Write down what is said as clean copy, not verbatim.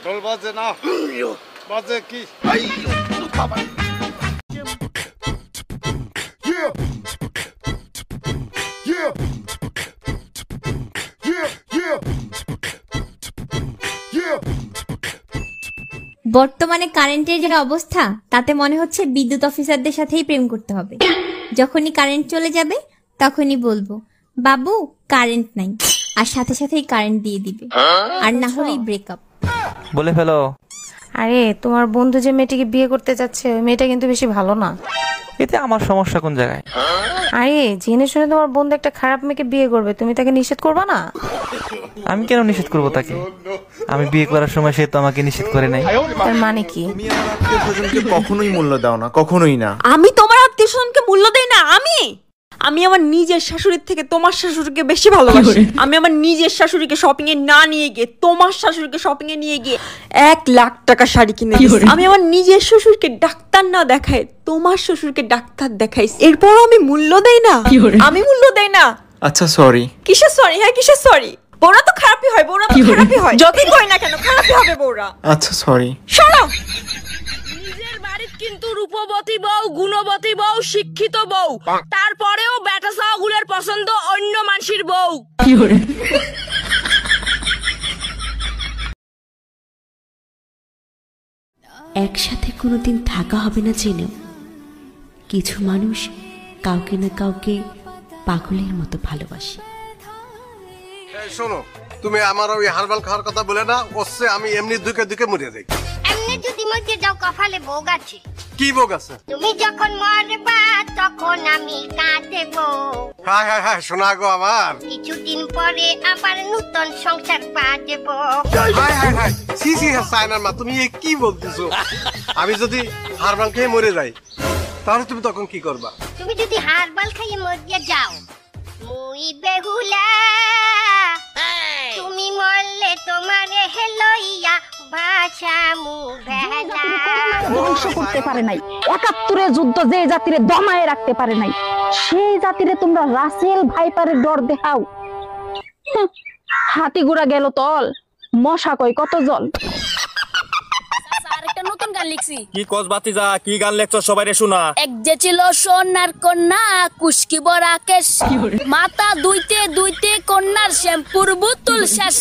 ঢোল বাজে না, বাজে কি? বর্তমানে কারেন্টের যে অবস্থা তাতে মনে হচ্ছে বিদ্যুৎ অফিসারদের সাথেই প্রেম করতে হবে। যখনই কারেন্ট চলে যাবে তখনই বলবো বাবু কারেন্ট নাই, আর সাথে সাথেই কারেন্ট দিয়ে দিবে, আর না হলেই ব্রেকআপ বলে ফেলো। আরে তোমার বন্ধু যে মেয়েটিকে বিয়ে করতে যাচ্ছে ওই মেয়েটা কিন্তু বেশি ভালো না। এতে আমার সমস্যা কোন জায়গায়? আরে জেনে শুনে তোমার বন্ধু একটা খারাপ মেয়েকে বিয়ে করবে, তুমি তাকে নিষেধ করবা না? আমি কেন নিষেধ করব তাকে? আমি বিয়ে করার সময় সে তো আমাকে নিষেধ করে নাই। তার মানে কি? তুমি আমার আত্মীয়স্বজনকে কখনোই মূল্য দাও না, কখনোই না। আমি তোমার আত্মীয়স্বজনকে মূল্য দেই না। আমি আমার নিজের শাশুড়ির থেকে তোমার শাশুড়িকে বেশি ভালোবাসি। আমি আমার নিজের শাশুড়িকে শপিং এ না নিয়ে গিয়ে তোমার শাশুড়িকে শপিং এ নিয়ে গিয়ে 1 লাখ টাকা শাড়ি কিনে দিয়েছি। আমি আমার নিজের শ্বশুরকে ডাক্তার না দেখাই তোমার শ্বশুরকে ডাক্তার দেখাইছি, এরপর আমি মূল্য দেই না। আমি মূল্য দেই না। আচ্ছা সরি। কিসের সরি? হ্যাঁ কিসের সরি? বউরা তো খারাপই হয়, বউরা তো খারাপই হয়, যতই কই না কেন খারাপই হবে বউরা। আচ্ছা সরি। শোনো, নিজের বাড়ির কিন্তু রূপবতী বউ, গুণবতী বউ, শিক্ষিত বউ, তারপরেও বেটা সাওগুলের পছন্দ অন্য মানুষের বউ। একসাথে কোনোদিন থাকা হবে না জেনেও কিছু মানুষ কাউকে না কাউকে পাগলের মতো ভালোবাসে। শোনো, তুমি আমার ওই হারবাল খাওয়ার কথা বলে না, ওসে আমি এমনি দুকে দুকে মরে যাই। এমনি যদি মধ্যে যাও কপালে ভোগ আছে। কি ভোগ আছে? তুমি যখন মরবা তখন আমি কাঁদেব। হ্যাঁ হ্যাঁ হ্যাঁ, শোনা গো আমার। কিছুদিন পরে আবার নতুন সংসার বাঁধব। হাই হাই হাই, সি সি সাইনার মা, তুমি কি বলতেছো? আমি যদি হারবাল খেয়ে মরে যাই তাহলে তুমি তখন কি করবা? তুমি যদি হারবাল খাইয়ে মরিয়া যাও, মুই বেহুলা, তুমি মরলে তোমারে হেলইয়া ভাষা মু ভেলা। ধ্বংস করতে পারে নাই, ৭১ যুদ্ধ যে জাতিরে দমায়ে রাখতে পারে নাই সেই জাতিরে তোমরা রাসেল ভাইপারের ডর দেখাও। হাতি গুড়া গেল তল, মশা কই কত জল। আরেকটা নতুন গান লিখছি। কি কস বাতিজা, কি গান লেখছ সবাইরে শোনা। এক যে ছিল সোনার কন্যা, কুশকি বড়া কেশ, মাথা দুইতে দুইতে কন্যার শ্যাম্পুর বোতল শেষ।